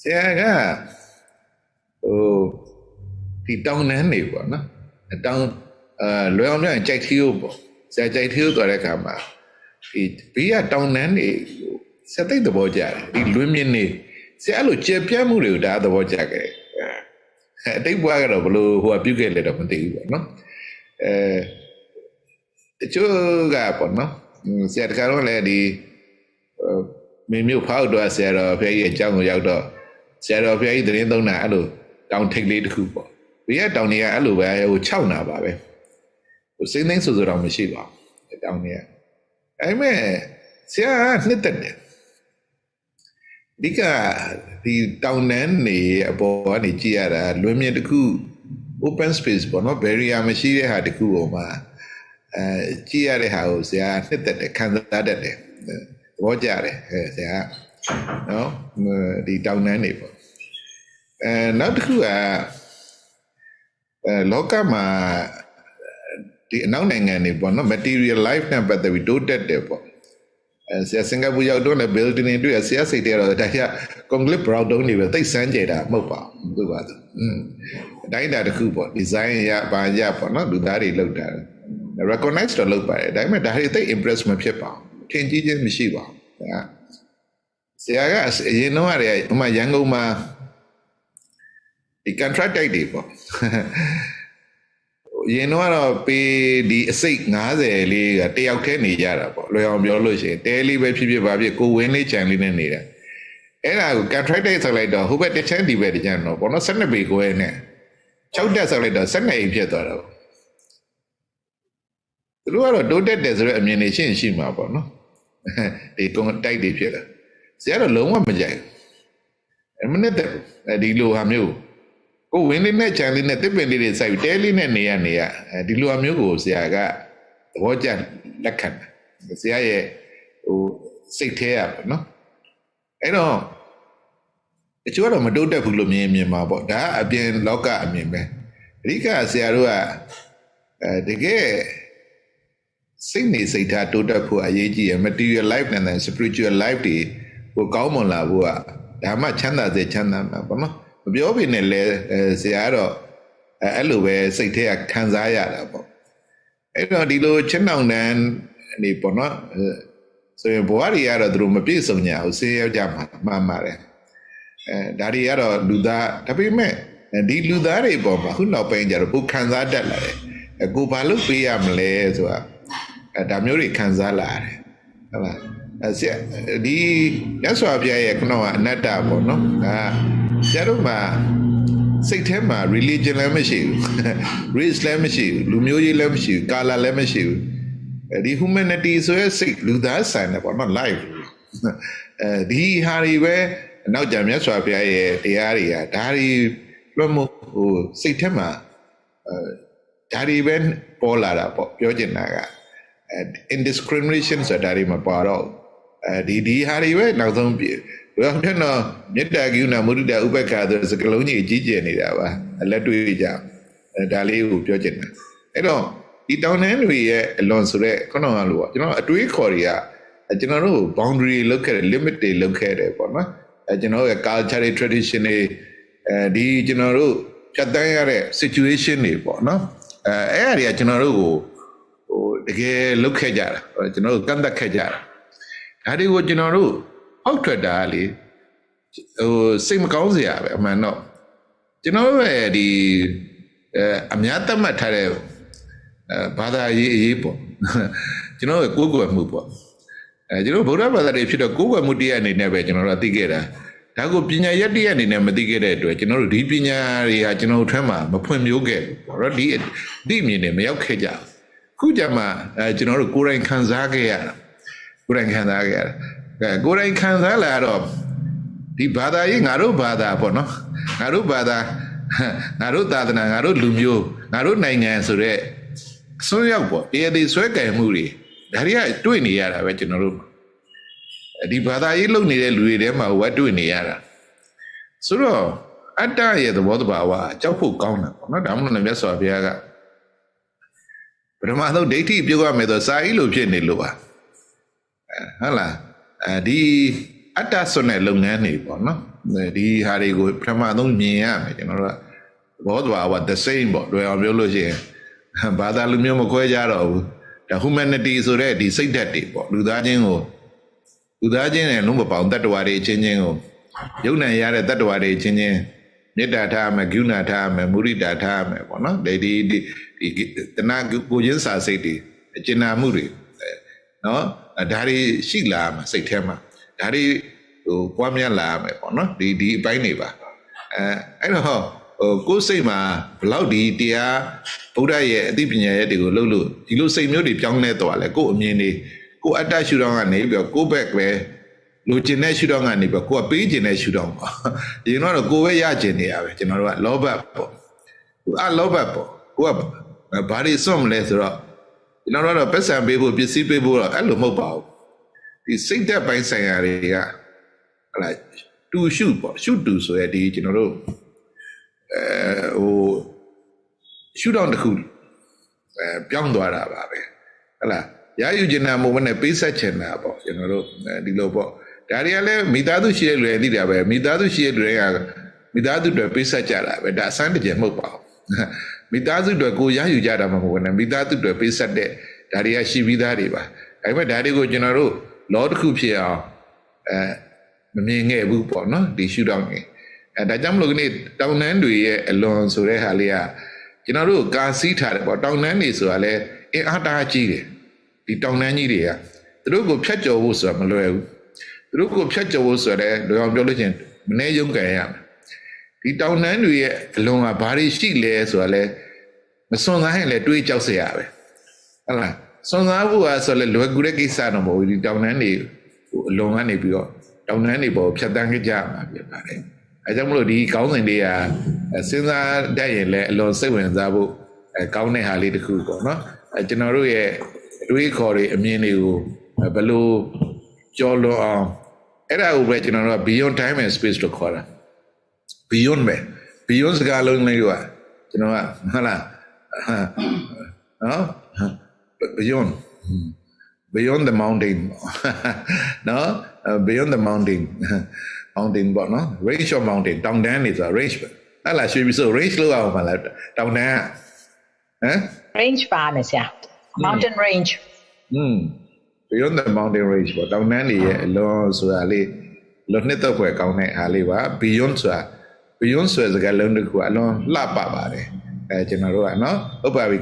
ဆရာကဟိုဒီတောင်တန်းနေပေါ့နော်တောင်လွယ်အောင်ပြောရင်ကြိုက်ထီးကိုပေါ့ဆရာကြိုက်ထီးကိုသွားတဲ့အခါမှာဒီဘေးကတောင်တန်းနေဆရာသိတဲ့ဘောကြတယ်ဒီလွင်းမြင့်နေဆရာအဲ့လိုကျေပြတ်မှုတွေကိုဒါသဘောကျခဲ့အတိတ်ဘဝကတော့ဘလို့ဟိုပြုတ်ခဲ့လေတော့မသိဘူးပေါ့နော်တချို့ကပေါ့နော်ဆရာတခါတော့လည်းဒီမင်းမျိုးဖောက်တော့ဆရာတော်ဖျားကြီးအကြောင်းကိုရောက်တော့ဆရာတော်ဖျားကြီးသတင်းသုံးတာအဲ့လိုတောင်ထိပ်လေးတစ်ခုပေါ့ဘေးကတောင်တွေကအဲ့လိုပဲဟို6နာပါပဲဟိုစိမ့်သိမ်းဆိုတော့မရှိပါဘူးတောင်တွေကအဲ့မဲ့ဆရာနှစ်သက်တယ်ဒီကဒီတောင်တန်းနေအပေါ်ကနေကြည့်ရတာလွင်မြင့်တစ်ခု open space ပေါ့နော် barrier မရှိတဲ့ဟာတစ်ခုဟိုမှာကြည့်ရတဲ့ဟာကိုဆရာနှစ်သက်တယ်ခံစားတတ်တယ်သဘောကျတယ်ဆရာနော်ဒီတောင်တန်းနေပေါ့နောက်တစ်ခုကလောကမှာဒီအနောက်နိုင်ငံတွေပေါ့နော် material life နဲ့ပတ်သက်ပြီးတိုးတက်တယ်ပေါ့ဆရာစင်ကာပူရောက်တော့လည်း building တွေတွေ့ဆရာစိတ်ထဲတော့ဒါက concrete brown တုံးတွေပဲသိစမ်းကြတာမဟုတ်ပါဘူးသူပါသူအတိုင်းတာတစ်ခုပေါ့ design ရပါရပေါ့နော်လူသားတွေလောက်တာ recognize တော့လုပ်ပါတယ်ဒါပေမဲ့ဒါတွေသိ impress မဖြစ်ပါဘူးထင်ကြီးခြင်းမရှိပါဘူးဆရာကအရင်တော့ရတယ်ဥမာရန်ကုန်မှာဒီ contract တိုက်တွေပေါ့ရင်တော့ပေးဒီအစိတ်90လေးကတယောက်တည်းနေကြတာပေါ့လွယ်အောင်ပြောလို့ရှိရင်တဲလေးပဲဖြစ်ဖြစ်ပါဖြစ်ကိုဝင်းလေးခြံလေးနဲ့နေတာအဲ့ဒါကို contract တိုက်ဆက်လိုက်တော့ဟိုဘက်တစ်ချမ်းဒီဘက်တစ်ချမ်းတော့ပေါ့နော်12ပေခွဲနဲ့6တက်ဆက်လိုက်တော့12အိမ်ဖြစ်သွားတော့သူတို့ကတော့တိုးတက်တယ်ဆိုတော့အမြင်နေရှိမှာပေါ့နော်ဒီကွန်တိုက်တွေဖြစ်လာဆရာတော့လုံးဝမကြိုက်ဘူးမနဲ့တဲ့ဒီလိုဟာမျိုးကိုဝင်းလေးနဲ့ခြံလေးနဲ့တစ်ပင်လေးတွေစိုက်တဲလေးနဲ့နေရဒီလိုအမျိုးကိုဆရာကသဘောကျလက်ခံတယ်ဆရာရဲ့ဟိုစိတ်ထဲရပါနော်အဲ့တော့တချို့ကတော့မတိုးတက်ဘူးလို့မြင်မှာပေါ့ဒါအပြင်လောကအမြင်ပဲအဓိကဆရာတို့ကတကယ်စိတ်နေစိတ်ထားတိုးတက်ဖို့အရေးကြီးရ material life နဲ့ spiritual life တွေကိုကောင်းမွန်လာဖို့ကဒါမှချမ်းသာစေချမ်းသာမှာပေါ့နော်မပြောပြနဲ့လဲဆရာတော့အဲ့လိုပဲစိတ်ထဲကခံစားရတာပေါ့အဲ့တော့ဒီလိုချင်းတောင်တန်းနေပေါ့နော်ဆိုရင်ဘဝတွေကတော့သူတို့မပြည့်စုံကြဘူးဆေးရောက်ကြမှာမှန်ပါတယ်ဒါတွေကတော့လူသားဒါပေမဲ့ဒီလူသားတွေပေါ်မှာခုနောက်ပိုင်းကျတော့ကိုခံစားတတ်လာတယ်ကိုဘာလို့ပေးရမလဲဆိုတာဒါမျိုးတွေခံစားလာတယ်ဟုတ်လားဆရာဒီရသော်ပြရဲ့ခုနကအနတ္တပေါ့နော်ဆရာတို့မှာစိတ်ထဲမှာ religion လည်းမရှိဘူး race လည်းမရှိဘူးလူမျိုးရေးလည်းမရှိဘူး color လည်းမရှိဘူးဒီ humanity ဆိုရဲစိတ်လူသားဆန်တယ်ပေါ့နော် life ဒီဟာတွေပဲနောက်ကြမြတ်စွာဘုရားရဲ့တရားတွေကဒါတွေလွတ်မှုဟိုစိတ်ထဲမှာဒါတွေပဲပေါ်လာတာပေါ့ပြောချင်တာကindiscrimination ဆိုတာဒါတွေမပါတော့ဒီဟာတွေပဲနောက်ဆုံးပြဘယ်တော့တော့မေတ္တာကရုဏာမုဒိတာဥပက္ခဆိုစကလုံးကြီးအကြီးကျယ်နေတာပါလက်တွေ့ကြဒါလေးကိုပြောချင်တာအဲ့တော့ဒီတောင်တန်းတွေရဲ့အလွန်ဆိုတဲ့ခုနကလိုပေါ့ကျွန်တော်အတွေးခေါ်တွေကကျွန်တော်တို့ boundary လောက်ခဲ့တယ် limit တွေလောက်ခဲ့တယ်ပေါ့နော်ကျွန်တော်ရဲ့ culture tradition တွေဒီကျွန်တော်တို့ဖြတ်တန်းရတဲ့ situation တွေပေါ့နော်အဲ့အရာတွေကကျွန်တော်တို့ကိုဟိုတကယ်လောက်ခဲ့ကြတာကျွန်တော်တို့ကန့်သက်ခဲ့ကြတာဒါတွေကိုကျွန်တော်တို့အောက်ထွက်တာလေဟိုစိတ်မကောင်းစရာပဲအမှန်တော့ကျွန်တော်ရဲ့ဒီအများသတ်မှတ်ထားတဲ့ဘာသာရေးပေါ့ကျွန်တော်ရဲ့ကိုးကွယ်မှုပေါ့ကျွန်တော်ဗုဒ္ဓဘာသာတွေဖြစ်တော့ကိုးကွယ်မှုတရားအနေနဲ့ပဲကျွန်တော်တို့သိခဲ့တာဒါကိုပညာရက်တရားအနေနဲ့မသိခဲ့တဲ့အတွက်ကျွန်တော်တို့ဒီပညာတွေဟာကျွန်တော်တို့ထဲမှာမဖွံ့ဖြိုးခဲ့ဘူးပေါ့ဒီအမြင်နဲ့မရောက်ခဲ့ကြဘူးခုကြမှာကျွန်တော်တို့ကိုယ်တိုင်ခံစားခဲ့ရတာကိုယ်တိုင်ခံစားခဲ့ရတာကိုယ်တိုင်ခံစားလာတော့ဒီဘာသာရေးငါတို့ဘာသာပေါ့နော်ငါတို့ဘာသာငါတို့သာသနာငါတို့လူမျိုးငါတို့နိုင်ငံဆိုတော့အစွန်းရောက်ပေါ့တရားတွေဆွဲကင်မှုတွေဒါတွေကတွေ့နေရတာပဲကျွန်တော်တို့ဒီဘာသာရေးလုပ်နေတဲ့လူတွေထဲမှာဝတ်တွေ့နေရတာဆိုတော့အတ္တရဲ့သဘောတဘာဝကြောက်ဖို့ကောင်းတာပေါ့နော်ဒါမှမဟုတ်မြတ်စွာဘုရားကပထမဆုံးဒိဋ္ဌိပြုတ်ရမယ်ဆိုစာရေးလိုဖြစ်နေလို့ပါဟုတ်လားဒီအတ္တဆွနဲ့လုပ်ငန်းတွေပေါ့နော် ဒီဟာတွေကိုပထမဆုံးမြင်ရမယ်ကျွန်တော်တို့ကဘောဓဘာဝ the same ပေါ့တွေ့အောင်ပြောလို့ရှိရင်ဘာသာလူမျိုးမခွဲကြတော့ဘူးဒါ humanity ဆိုတဲ့ဒီစိတ်ဓာတ်တွေပေါ့လူသားချင်းနဲ့လုံးမပေါင်းတတ္တဝါတွေချင်းချင်းကိုယုံနိုင်ရတဲ့တတ္တဝါတွေချင်းချင်းမေတ္တာထားမယ်ဂုဏထားမယ်မုရိဒာထားမယ်ပေါ့နော်ဒီတဏှာကိုချင်းစာစိတ်တွေအကျဉ်းနာမှုတွေနော်ဒါတွေရှိလာမှာစိတ်ထဲမှာဒါတွေပွားများလာမယ်ပေါ့နော်ဒီအပိုင်းတွေပါအဲ့တော့ကိုယ်စိတ်မှာဘလောက်ဒီတရားဗုဒ္ဓရဲ့အသိပညာရဲ့တွေကိုလှုပ်လို့ဒီလိုစိတ်မျိုးတွေပြောင်းလဲသွားလဲကိုယ်အမြင်တွေကိုယ်အတ္တရှုထောင့်ကနေပြီးတော့ကိုယ်ဘက်ပဲလူကျင်တဲ့ရှုထောင့်ကနေပြီးတော့ကိုယ်ကပေးကျင်တဲ့ရှုထောင့်ပေါ့ဒီတော့ကိုယ်ပဲရကျင်နေရပဲကျွန်တော်တို့ကလောဘပေါ့လောဘပေါ့ကိုယ်ကဘာတွေစွန့်မလဲဆိုတော့ကျွန်တော်တို့ပတ်စံပေးဖို့ပစ္စည်းပေးဖို့တော့အဲ့လိုမဟုတ်ပါဘူးဒီစိတ်သက်ပိုင်းဆိုင်ရာတွေကဟလာတူရှုပေါ့ရှုတူဆိုရဒီကျွန်တော်တို့ရှုထောင့်တစ်ခုပြောင်းသွားတာပါပဲဟလာရယူကျင်တာမဟုတ်ဘဲနဲ့ပေးဆက်ချင်တာပေါ့ကျွန်တော်တို့ဒီလိုပေါ့ဒါတွေကလည်းမိသားစုရှိတဲ့လူတွေသိတာပဲမိသားစုရှိတဲ့လူတွေကမိသားစုတွေပေးဆက်ကြတာပဲဒါအစမ်းတကြမဟုတ်ပါဘူးမိသားစုတွေကိုရယူကြတာမဟုတ်ဘူးနဲ့မိသားစုတွေပေးဆက်တဲ့ဒါတွေကရှိပြီးသားတွေပါဒါပေမဲ့ဒါတွေကိုကျွန်တော်တို့လောတစ်ခုဖြစ်အောင်မမြင်ခဲ့ဘူးပေါ့နော်ဒီရှုထောင့်ကြီးဒါကြောင့်မလို့ဒီတောင်တန်းတွေရဲ့အလွန်ဆိုတဲ့ဟာလေးကကျွန်တော်တို့ကာစီးထားတယ်ပေါ့တောင်တန်းတွေဆိုတာလဲအင်အားတအားကြီးတယ်ဒီတောင်တန်းကြီးတွေကသူတို့ကိုဖြတ်ကျော်ဖို့ဆိုတာမလွယ်ဘူးသူတို့ကိုဖြတ်ကျော်ဖို့ဆိုတဲ့လောအောင်ပြောလို့ချင်းမနေရုံကန်ရမယ်ဒီတောင်တန်းတွေရဲ့အလွန်ကဘာတွေရှိလဲဆိုတာလဲမစွန့်စားရင်လည်းတွေးကြောက်เสียရပဲဟုတ်လားစွန့်စားဖို့ဆိုလဲလွယ်ကူတဲ့ကိစ္စတော့မဟုတ်ဘူးဒီတောင်တန်းတွေအလွန်ကနေပြီးတော့တောင်တန်းတွေပေါ်ဖြတ်တန်းကြမှာဖြစ်ပါတယ်အဲကြောင့်မလို့ဒီကောင်းစဉ်တွေကစဉ်းစားတတ်ရင်လည်းအလွန်စိတ်ဝင်စားဖို့ကောင်းတဲ့ဟာလေးတစ်ခုပေါ့နော်ကျွန်တော်တို့ရဲ့တွေးခေါ်တွေအမြင်တွေကိုဘယ်လိုကြော်လွန်အောင်အဲ့ဒါကိုပဲကျွန်တော်တို့က beyond time and space လို့ခေါ်တာ beyond ပဲ beyond စကားလုံးလေးကကျွန်တော်ကဟုတ်လားနော် beyond the mountain နော် beyond the mountain ပေါ့နော် range of mountain တောင်တန်းနေဆိုတာ range ပဲအဲ့လားရွှေပြီးဆို range လို့အောင်ပါလားတောင်တန်းဟမ် range ပါမယ်ဆရာ mountain range beyond the mountain range ပေါ့တောင်တန်းတွေရဲ့အလွန်ဆိုတာလေးလွန်နှစ်သက်ဖွယ်ကောင်းတဲ့အားလေးပါ beyond ဆိုတာ beyond ဆိုတဲ့စကားလုံးတစ်ခုကအလွန်လှပပါတယ်ကျွန်တော်တို့ကနော်ဟုတ်ပါပြီ